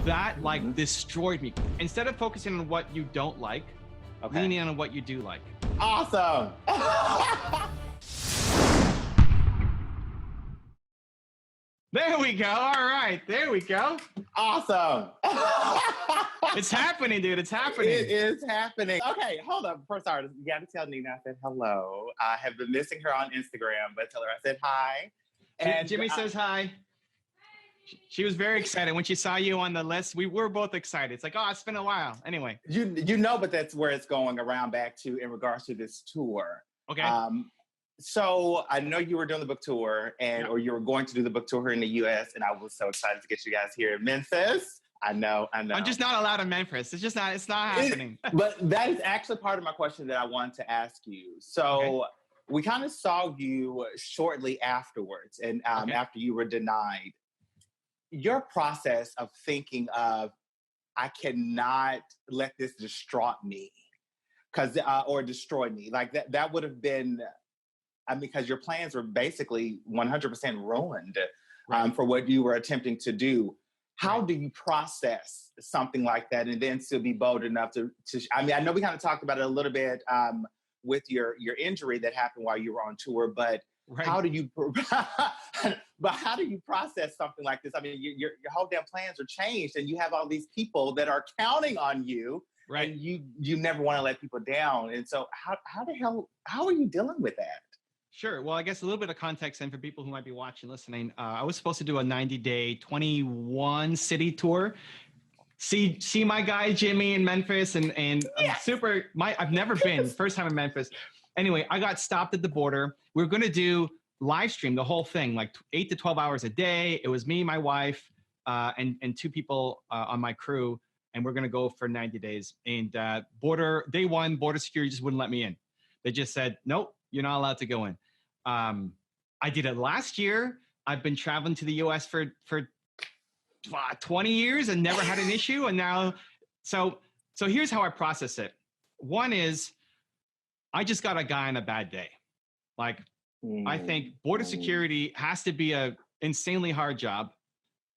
that like destroyed me. Instead of focusing on what you don't like, leaning on what you do like. Awesome. There we go. All right. There we go. Awesome. It's happening, dude. It's happening. It is happening. Okay, hold up. First, sorry, you got to tell Nina I said hello. I have been missing her on Instagram, but tell her I said hi. And Jimmy says hi. She was very excited when she saw you on the list. We were both excited. It's like, oh, it's been a while. Anyway. You know, but that's where it's going around back to in regards to this tour. Okay. So I know you were doing the book tour or you were going to do the book tour here in the US, and I was so excited to get you guys here in Memphis. I know. I'm just not allowed in Memphis. It's not happening. But that is actually part of my question that I wanted to ask you. So we kind of saw you shortly afterwards, and after you were denied. Your process of thinking of, I cannot let this distraught me, or destroy me. Like that would have been, because your plans were basically 100% ruined for what you were attempting to do. How do you process something like that and then still be bold enough to I know we kind of talked about it a little bit with your injury that happened while you were on tour, but how do you process something like this? I mean, your whole damn plans are changed, and you have all these people that are counting on you, and you never want to let people down. And so how are you dealing with that? Sure. Well, I guess a little bit of context then for people who might be watching, listening. I was supposed to do a 90-day, 21 city tour. See my guy Jimmy in Memphis, and I've never been. First time in Memphis. Anyway, I got stopped at the border. We were going to do live stream the whole thing, like 8 to 12 hours a day. It was me, my wife, and two people on my crew, and we're going to go for 90 days. And day one, border security just wouldn't let me in. They just said, nope, you're not allowed to go in. I did it last year. I've been traveling to the U.S. for 20 years and never had an issue. And now, so here's how I process it. One is, I just got a guy on a bad day. Like, I think border security has to be a insanely hard job.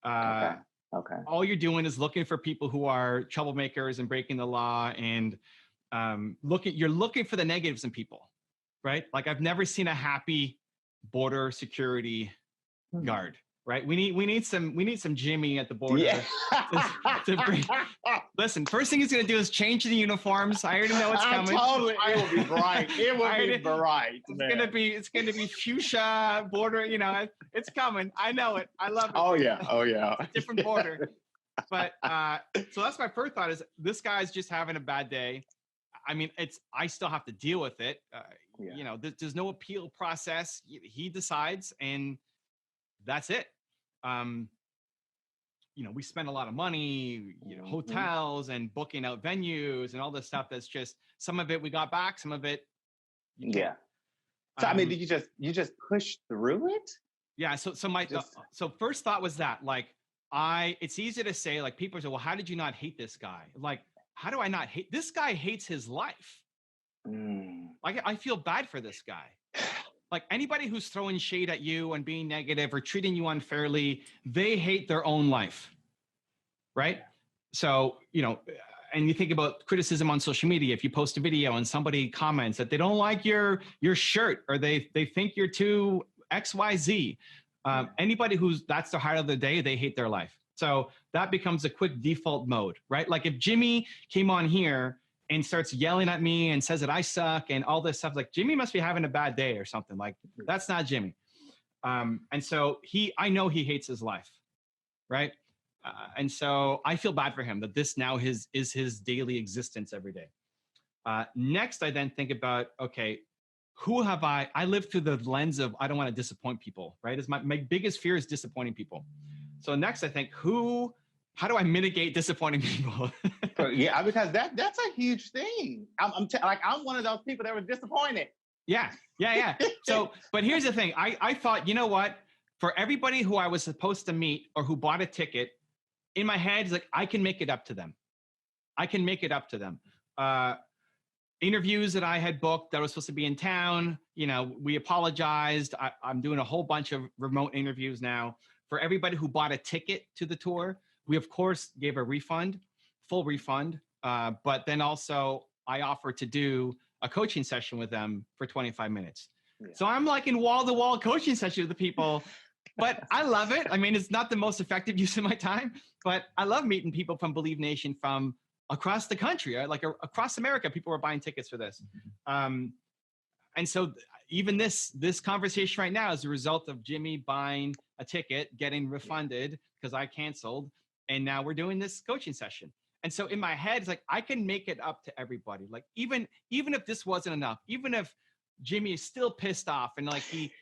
All you're doing is looking for people who are troublemakers and breaking the law, and you're looking for the negatives in people, right? Like, I've never seen a happy border security guard. Right, we need some Jimmy at the border to bring. Listen, first thing he's gonna do is change the uniforms. I already know it's coming. Totally, it will be bright. It will be bright. It's gonna be fuchsia border. You know, it's coming. I know it. I love it. Oh yeah. It's a different border. But so that's my first thought: is this guy's just having a bad day. I mean, I still have to deal with it. You know, there's no appeal process. He decides, and that's it. You know, we spend a lot of money, hotels and booking out venues and all this stuff. That's just, some of it we got back, some of it. So I mean, did you just push through it? Yeah. So first thought was that, like, it's easy to say, like, people say, well, how did you not hate this guy? Like, how do I not hate this guy? Hates his life. Like, I feel bad for this guy. Like, anybody who's throwing shade at you and being negative or treating you unfairly, they hate their own life, right? So, and you think about criticism on social media. If you post a video and somebody comments that they don't like your shirt, or they think you're too XYZ, anybody that's the heart of the day, they hate their life. So that becomes a quick default mode, right? Like, if Jimmy came on here and starts yelling at me and says that I suck and all this stuff, like, Jimmy must be having a bad day or something. Like, that's not Jimmy. And so I know he hates his life, right? And so I feel bad for him that this now is his daily existence every day. Next, I then think about, okay, who have I live through the lens of, I don't want to disappoint people, right? My biggest fear is disappointing people. So next I think, how do I mitigate disappointing people? Yeah, because that's a huge thing. I'm one of those people that was disappointed. Yeah. So, but here's the thing. I thought, you know what? For everybody who I was supposed to meet or who bought a ticket, in my head, it's like, I can make it up to them. Interviews that I had booked that was supposed to be in town, we apologized. I'm doing a whole bunch of remote interviews now. For everybody who bought a ticket to the tour, we of course gave a refund, full refund. But then also I offered to do a coaching session with them for 25 minutes. Yeah. So I'm like in wall-to-wall coaching session with the people, but I love it. I mean, it's not the most effective use of my time, but I love meeting people from Believe Nation from across the country, right? Like across America, people were buying tickets for this. And so even this conversation right now is a result of Jimmy buying a ticket, getting refunded because I canceled. And now we're doing this coaching session. And so in my head, it's like, I can make it up to everybody. Like even if this wasn't enough, even if Jimmy is still pissed off and like he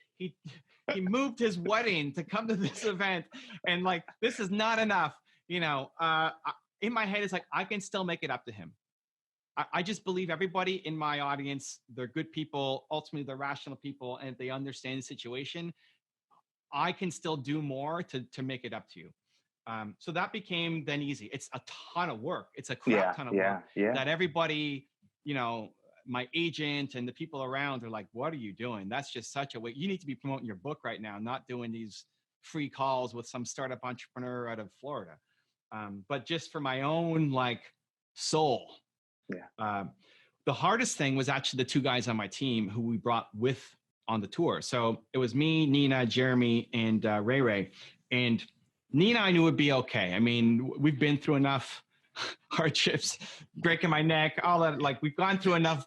moved his wedding to come to this event and like, this is not enough, you know, in my head, it's like, I can still make it up to him. I just believe everybody in my audience, they're good people. Ultimately, they're rational people. And if they understand the situation, I can still do more to make it up to you. So that became then easy. It's a ton of work. It's a crap ton of work that everybody, you know, my agent and the people around are like, what are you doing? That's just such a way. You need to be promoting your book right now, not doing these free calls with some startup entrepreneur out of Florida. But just for my own like soul. Yeah. The hardest thing was actually the two guys on my team who we brought with on the tour. So it was me, Nina, Jeremy, and Ray Ray. And Nina, I knew would be okay. I mean, we've been through enough hardships, breaking my neck, all that. Like we've gone through enough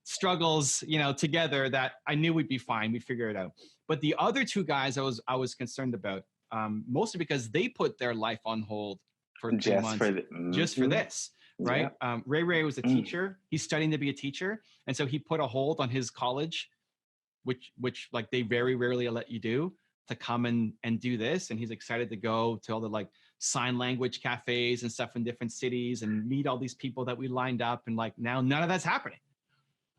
struggles, you know, together that I knew we'd be fine. We'd figure it out. But the other two guys I was concerned about, mostly because they put their life on hold for 2 months just for this. Right. Yeah. Ray was a teacher. He's studying to be a teacher. And so he put a hold on his college, which like they very rarely let you do, to come and do this. And he's excited to go to all the like sign language cafes and stuff in different cities and meet all these people that we lined up. And like, now none of that's happening.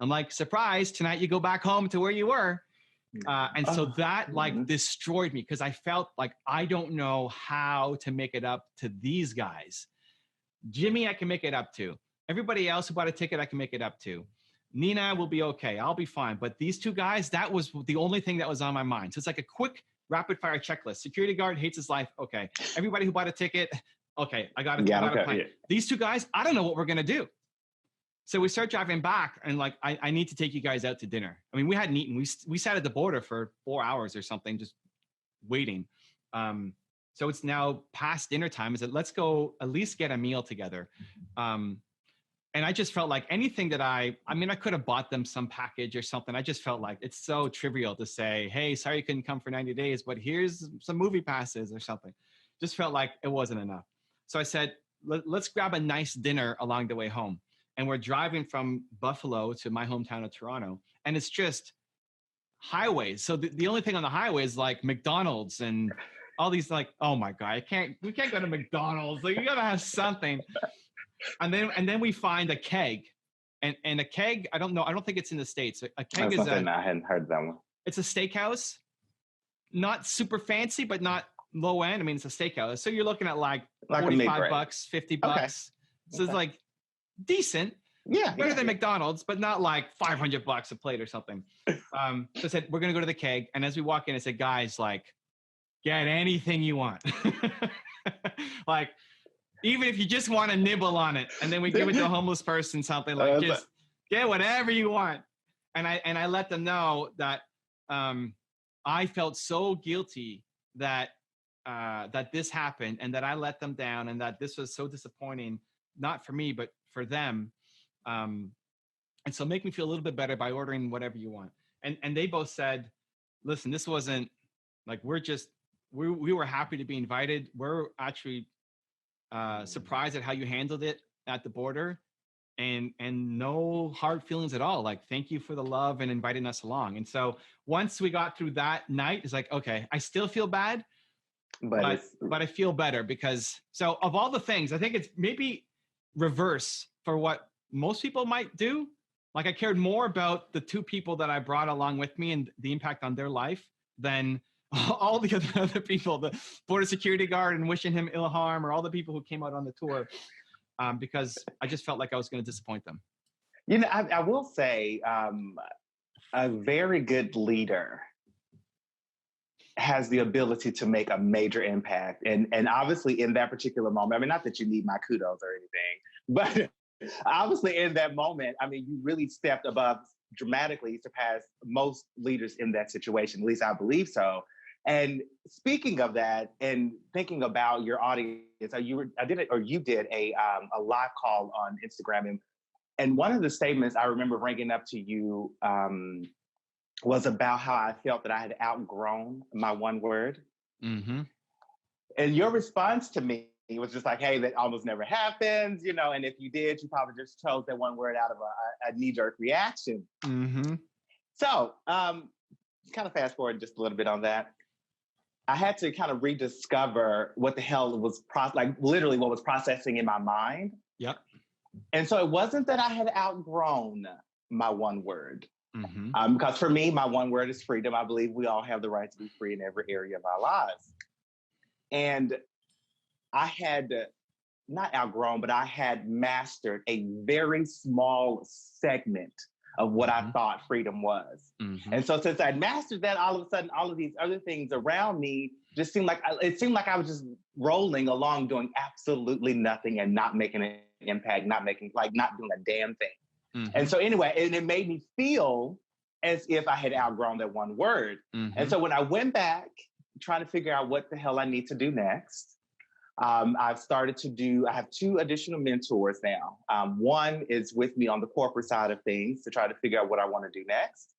I'm like, surprise, tonight you go back home to where you were. And so that like destroyed me because I felt like I don't know how to make it up to these guys. Jimmy, I can make it up to. Everybody else who bought a ticket, I can make it up to. Nina will be okay. I'll be fine. But these two guys, that was the only thing that was on my mind. So it's like a quick rapid fire checklist. Security guard hates his life. Okay. Everybody who bought a ticket. Okay. I got a plan. Yeah. These two guys, I don't know what we're going to do. So we start driving back and like, I need to take you guys out to dinner. I mean, we hadn't eaten. We sat at the border for 4 hours or something, just waiting. So it's now past dinner time. I said, let's go at least get a meal together. And I just felt like anything that I could have bought them some package or something. I just felt like it's so trivial to say, hey, sorry you couldn't come for 90 days, but here's some movie passes or something. Just felt like it wasn't enough. So I said, let's grab a nice dinner along the way home. And we're driving from Buffalo to my hometown of Toronto. And it's just highways. So the only thing on the highway is like McDonald's and all these like, oh my God, we can't go to McDonald's. Like you gotta have something. And then we find a keg. And a keg, I don't think it's in the States. A keg I hadn't heard that one. It's a steakhouse. Not super fancy, but not low end. I mean, it's a steakhouse. So you're looking at like $45, $50. Okay. So it's like decent. Yeah. Better than McDonald's, but not like $500 a plate or something. So I said, we're gonna go to the keg. And as we walk in, I said, guys, like, get anything you want. Like, even if you just want to nibble on it, and then we give it to a homeless person, something like, just get whatever you want. And I let them know that I felt so guilty that this happened and that I let them down and that this was so disappointing, not for me, but for them. And so make me feel a little bit better by ordering whatever you want. And they both said, listen, this wasn't like, we were happy to be invited. We're actually surprised at how you handled it at the border, and no hard feelings at all. Like, thank you for the love and inviting us along. And so once we got through that night, it's like, okay, I still feel bad, but I feel better because, so of all the things, I think it's maybe reverse for what most people might do. Like, I cared more about the two people that I brought along with me and the impact on their life than all the other people, the border security guard and wishing him ill harm, or all the people who came out on the tour, because I just felt like I was going to disappoint them. You know, I will say a very good leader has the ability to make a major impact. And obviously in that particular moment, I mean, not that you need my kudos or anything, but obviously in that moment, I mean, you really stepped above, dramatically surpassed most leaders in that situation. At least I believe so. And speaking of that, and thinking about your audience, you did a live call on Instagram, and one of the statements I remember bringing up to you was about how I felt that I had outgrown my one word. Mm-hmm. And your response to me was just like, "Hey, that almost never happens, you know. And if you did, you probably just chose that one word out of a knee-jerk reaction." Mm-hmm. So, kind of fast forward just a little bit on that. I had to kind of rediscover what the hell was literally what was processing in my mind. Yep. And so it wasn't that I had outgrown my one word. Mm-hmm. Because for me, my one word is freedom. I believe we all have the right to be free in every area of our lives. And I had not outgrown, but I had mastered a very small segment of what I thought freedom was. Mm-hmm. And so since I'd mastered that, all of a sudden, all of these other things around me just seemed like I was just rolling along doing absolutely nothing and not making an impact, not doing a damn thing. Mm-hmm. And so anyway, and it made me feel as if I had outgrown that one word. Mm-hmm. And so when I went back trying to figure out what the hell I need to do next, I have 2 additional mentors now. One is with me on the corporate side of things to try to figure out what I want to do next.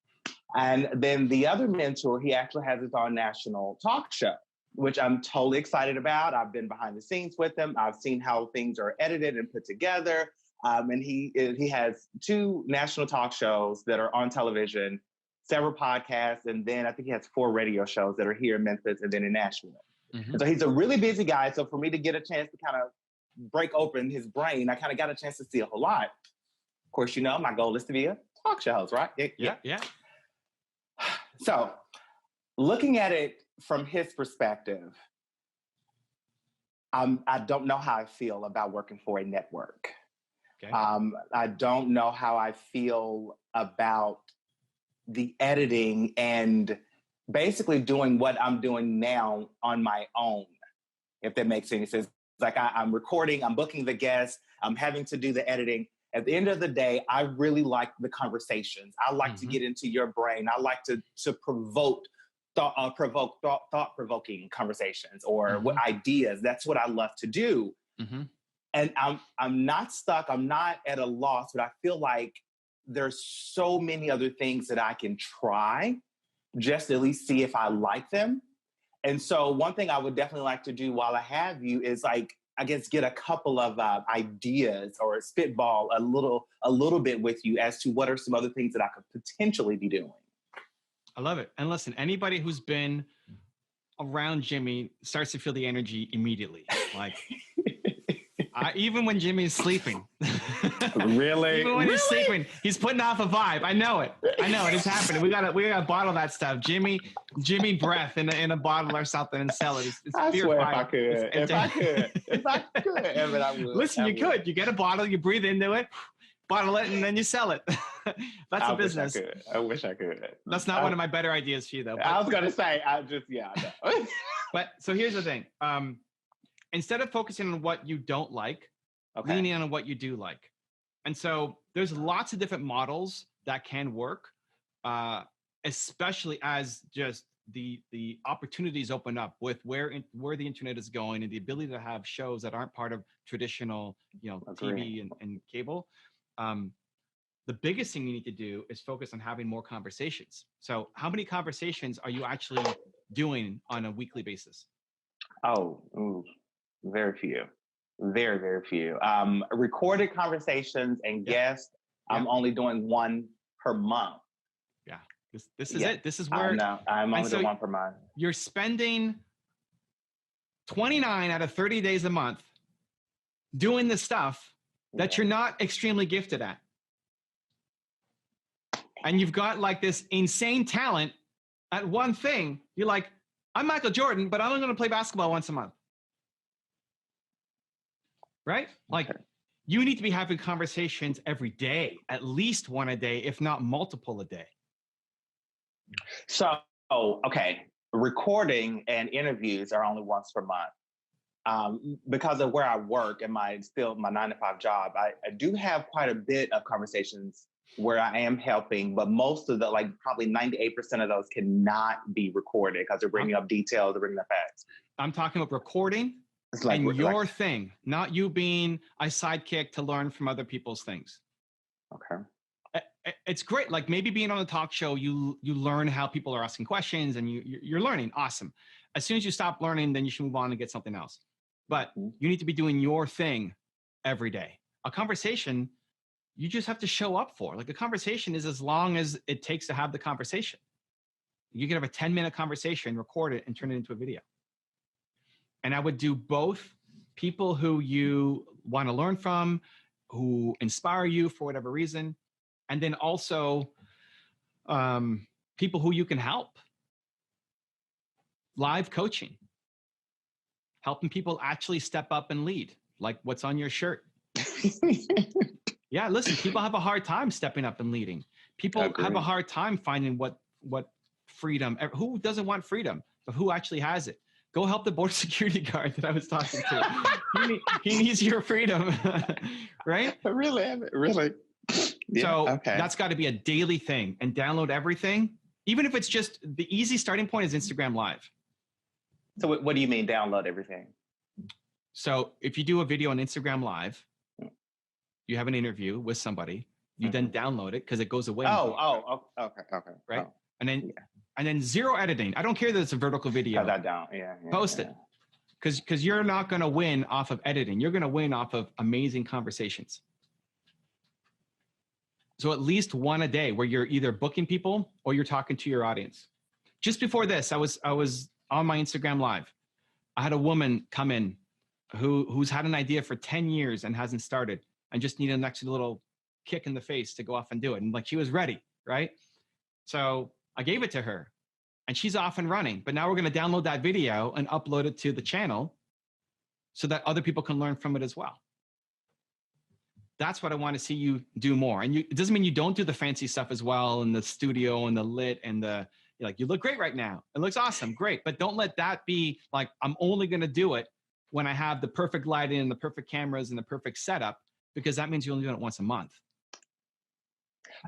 And then the other mentor, he actually has his own national talk show, which I'm totally excited about. I've been behind the scenes with him. I've seen how things are edited and put together. And he has 2 national talk shows that are on television, several podcasts, and then I think he has 4 radio shows that are here in Memphis and then in Nashville. Mm-hmm. So he's a really busy guy. So for me to get a chance to kind of break open his brain, I kind of got a chance to see a whole lot. Of course, you know, my goal is to be a talk show host, right? Yeah. So looking at it from his perspective, I don't know how I feel about working for a network. Okay. I don't know how I feel about the editing and basically doing what I'm doing now on my own, if that makes any sense. Like I'm recording, I'm booking the guests, I'm having to do the editing. At the end of the day, I really like the conversations. I like to get into your brain. I like to provoke thought-provoking conversations or what ideas. That's what I love to do. Mm-hmm. And I'm not stuck. I'm not at a loss, but I feel like there's so many other things that I can try just to at least see if I like them. And so one thing I would definitely like to do while I have you is get a couple of ideas or spitball a little bit with you as to what are some other things that I could potentially be doing. I love it. And listen, anybody who's been around Jimmy starts to feel the energy immediately. Like, even when Jimmy's sleeping. Really? Even when he's sleeping, he's putting off a vibe. I know it. It's happening. We gotta bottle that stuff. Jimmy breath in a bottle or something and sell it. It's I swear if I could. If I could, Evan, I would. Listen, you could. You get a bottle, you breathe into it, bottle it, and then you sell it. That's a business. I wish I could. That's not one of my better ideas for you, though. I was gonna say, I know. But so here's the thing. Instead of focusing on what you don't like, leaning on what you do like. And so there's lots of different models that can work, especially as just the opportunities open up with where the internet is going and the ability to have shows that aren't part of traditional, TV and cable. The biggest thing you need to do is focus on having more conversations. So how many conversations are you actually doing on a weekly basis? Very few. Very, very few. Recorded conversations and guests, I'm only doing 1 per month. Yeah. This is it. This is where... I'm only doing 1 per month. You're spending 29 out of 30 days a month doing the stuff that you're not extremely gifted at. And you've got like this insane talent at one thing. You're like, I'm Michael Jordan, but I'm only going to play basketball once a month. Right? Like, you need to be having conversations every day, at least 1 a day, if not multiple a day. So, recording and interviews are only once per month. Because of where I work and my 9-to-5 job, I do have quite a bit of conversations where I am helping, but most of the, like probably 98% of those cannot be recorded because they're bringing up details, they're bringing up facts. I'm talking about recording and your thing, not you being a sidekick to learn from other people's things. Okay. It's great. Like maybe being on a talk show, you learn how people are asking questions and you're learning. Awesome. As soon as you stop learning, then you should move on and get something else. But you need to be doing your thing every day. A conversation, you just have to show up for. Like a conversation is as long as it takes to have the conversation. You can have a 10-minute conversation, record it, and turn it into a video. And I would do both people who you want to learn from, who inspire you for whatever reason, and then also people who you can help. Live coaching. Helping people actually step up and lead, like what's on your shirt. Yeah, listen, people have a hard time stepping up and leading. People have a hard time finding what freedom, who doesn't want freedom, but who actually has it. Go help the border security guard that I was talking to. he needs your freedom, right? Really. Yeah, so that's got to be a daily thing, and download everything. Even if it's just the easy starting point is Instagram Live. So what do you mean download everything? So if you do a video on Instagram Live, you have an interview with somebody, you then download it because it goes away. Okay. Right? And then zero editing. I don't care that it's a vertical video. Cut that down. Yeah. Post it. Because you're not going to win off of editing. You're going to win off of amazing conversations. So at least one a day where you're either booking people or you're talking to your audience. Just before this, I was on my Instagram Live. I had a woman come in who's had an idea for 10 years and hasn't started and just needed an extra little kick in the face to go off and do it. And like she was ready, right? So I gave it to her and she's off and running. But now we're going to download that video and upload it to the channel so that other people can learn from it as well. That's what I want to see you do more. And it doesn't mean you don't do the fancy stuff as well in the studio and the lit and the, like, you look great right now. It looks awesome. Great. But don't let that be like, I'm only going to do it when I have the perfect lighting and the perfect cameras and the perfect setup, because that means you only do it once a month.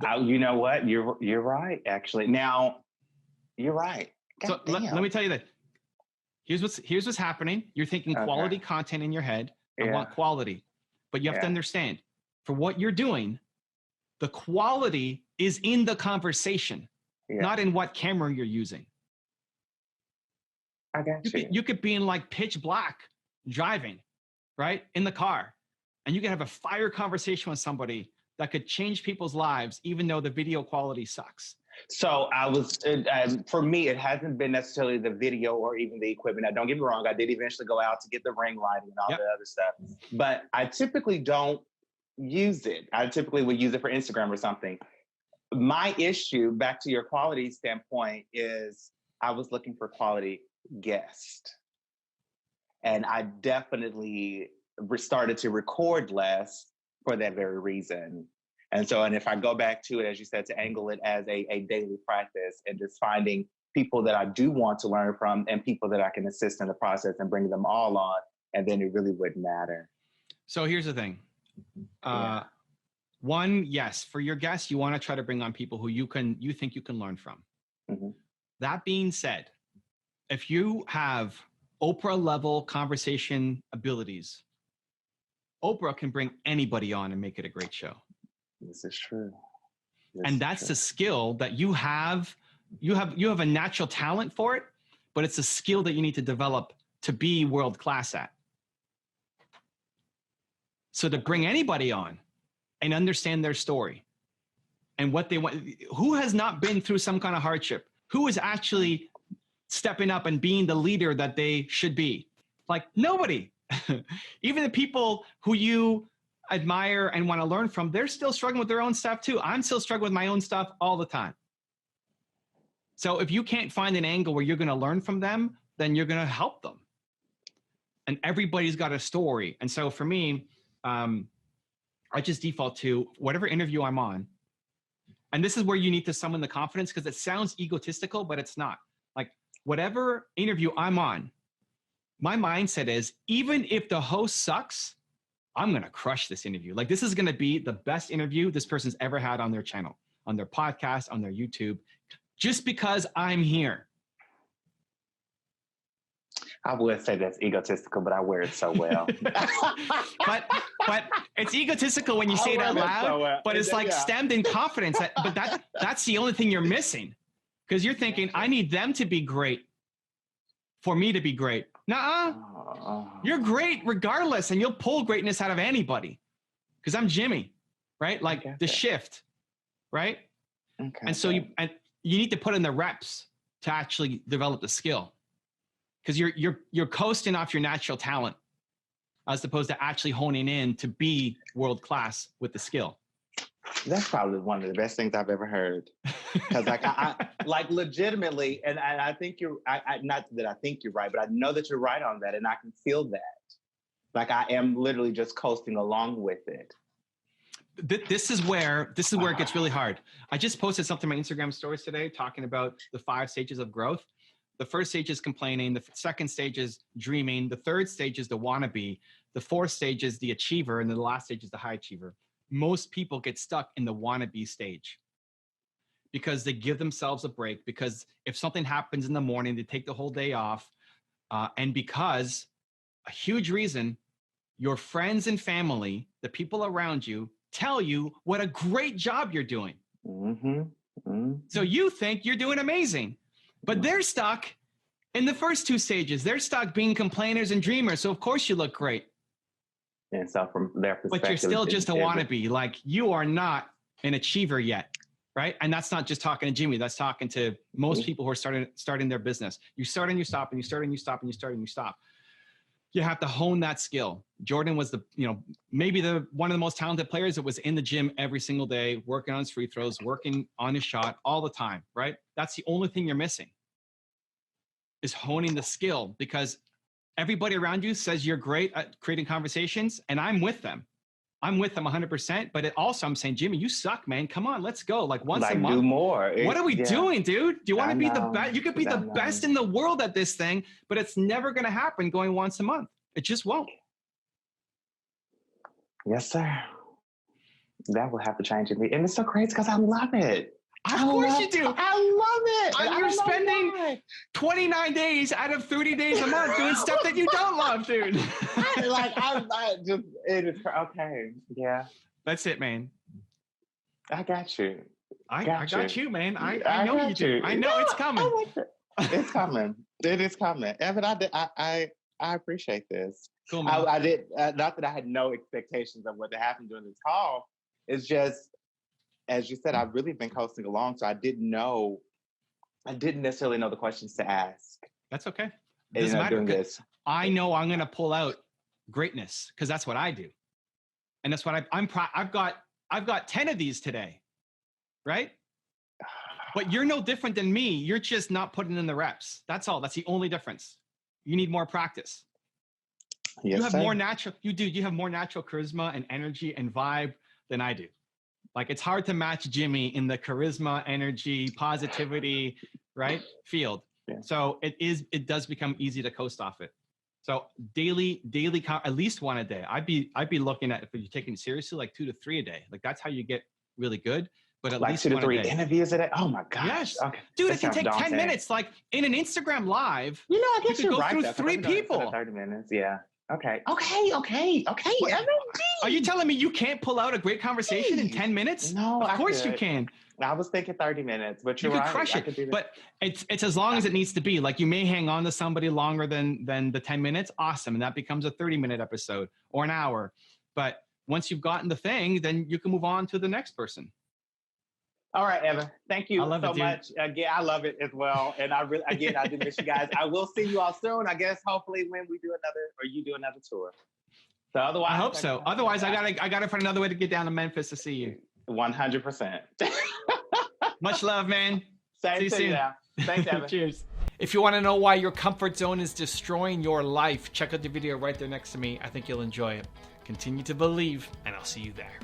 You know what? You're right, actually. Now, you're right. So let me tell you that. Here's what's happening. You're thinking quality content in your head. I want quality. But you have to understand, for what you're doing, the quality is in the conversation, not in what camera you're using. I got you. You could be in like pitch black driving, right? In the car. And you can have a fire conversation with somebody that could change people's lives, even though the video quality sucks. So for me, it hasn't been necessarily the video or even the equipment. Now, don't get me wrong. I did eventually go out to get the ring lighting and all the other stuff, but I typically don't use it. I typically would use it for Instagram or something. My issue, back to your quality standpoint, is I was looking for quality guests. And I definitely started to record less for that very reason. And if I go back to it, as you said, to angle it as a daily practice and just finding people that I do want to learn from and people that I can assist in the process and bring them all on, and then it really wouldn't matter. So here's the thing. One, yes, for your guests, you want to try to bring on people who you think you can learn from. Mm-hmm. That being said, if you have Oprah level conversation abilities, Oprah can bring anybody on and make it a great show. This is true. And that's the skill that you have. You have a natural talent for it, but it's a skill that you need to develop to be world class at. So to bring anybody on and understand their story and what they want, who has not been through some kind of hardship, who is actually stepping up and being the leader that they should be? Like nobody. Even the people who you admire and want to learn from, they're still struggling with their own stuff too. I'm still struggling with my own stuff all the time. So if you can't find an angle where you're going to learn from them, then you're going to help them. And everybody's got a story. And so for me, I just default to whatever interview I'm on. And this is where you need to summon the confidence, because it sounds egotistical, but it's not. Like whatever interview I'm on, my mindset is, even if the host sucks, I'm going to crush this interview. Like, this is going to be the best interview this person's ever had on their channel, on their podcast, on their YouTube, just because I'm here. I would say that's egotistical, but I wear it so well. but it's egotistical when you say it out loud, so well. But it's like stemmed in confidence. That's the only thing you're missing. Because you're thinking, I need them to be great for me to be great. Nuh-uh. You're great regardless, and you'll pull greatness out of anybody. Because I'm Jimmy, right? Like the shift, right? Okay. And so you need to put in the reps to actually develop the skill. Because you're coasting off your natural talent as opposed to actually honing in to be world class with the skill. That's probably one of the best things I've ever heard. Because I like legitimately, and I think not that I think you're right, but I know that you're right on that, and I can feel that. Like I am literally just coasting along with it. This is where it gets really hard. I just posted something on my Instagram stories today talking about the 5 stages of growth. The first stage is complaining. The second stage is dreaming. The third stage is the wannabe. The fourth stage is the achiever. And then the last stage is the high achiever. Most people get stuck in the wannabe stage because they give themselves a break, because if something happens in the morning, they take the whole day off. And because a huge reason, your friends and family, the people around you, tell you what a great job you're doing. Mm-hmm. Mm-hmm. So you think you're doing amazing. But they're stuck in the first 2 stages. They're stuck being complainers and dreamers. So of course you look great. And so from their perspective, but you're still just a wannabe. Like, you are not an achiever yet, right? And that's not just talking to Jimmy. That's talking to most people who are starting their business. You start and you stop, and you start and you stop, and you start and you stop. You have to hone that skill. Jordan was maybe one of the most talented players that was in the gym every single day, working on his free throws, working on his shot all the time, right? That's the only thing you're missing, is honing the skill, because everybody around you says you're great at creating conversations, and I'm with them. I'm with them 100%. But I'm saying, Jimmy, you suck, man. Come on, let's go. Like once a month. Do more. What are we doing, dude? Do you want to be the best? You could be the best in the world at this thing, but it's never going to happen going once a month. It just won't. Yes, sir. That will have to change it. And it's so crazy because I love it. Of course you do. I love it. And you're spending 29 days out of 30 days a month doing stuff that you don't love, dude. It is okay. Yeah. That's it, man. I got you. I got you, man. I know you do. I know it's coming. It's coming. It is coming. Evan, I appreciate this. Cool, man. I did, not that I had no expectations of what to happen during this call. It's just, as you said, I've really been coasting along, so I didn't necessarily know the questions to ask. That's okay. It doesn't matter. This. I know I'm going to pull out greatness, because that's what I do, and that's what I've got 10 of these today, right? But you're no different than me. You're just not putting in the reps. That's all. That's the only difference. You need more practice. Yes, you have more natural. You have more natural charisma and energy and vibe than I do. Like, it's hard to match Jimmy in the charisma, energy, positivity, right, field. Yeah. So it does become easy to coast off it. So daily, at least 1 a day. I'd be looking at, if you're taking it seriously, like 2 to 3 a day. Like, that's how you get really good. But at least 2 to 3 interviews a day. Oh my gosh. Yes. Okay. Dude, if you take 10 minutes, like in an Instagram live, I guess you could go right, through 3 people. 30 minutes. Yeah. Okay. Evan, are you telling me you can't pull out a great conversation in 10 minutes? No, of course you can. I was thinking 30 minutes, but you're right. You could crush it. But it's as long as it needs to be. Like, you may hang on to somebody longer than the 10 minutes. Awesome. And that becomes a 30-minute episode or an hour. But once you've gotten the thing, then you can move on to the next person. All right, Evan. Thank you so much. Again, I love it as well. And I do miss you guys. I will see you all soon. I guess hopefully when we do you do another tour. So otherwise, I hope so. Otherwise, I gotta find another way to get down to Memphis to see you. 100%. Much love, man. Same to you now. Thanks, Evan. Cheers. If you want to know why your comfort zone is destroying your life, check out the video right there next to me. I think you'll enjoy it. Continue to believe, and I'll see you there.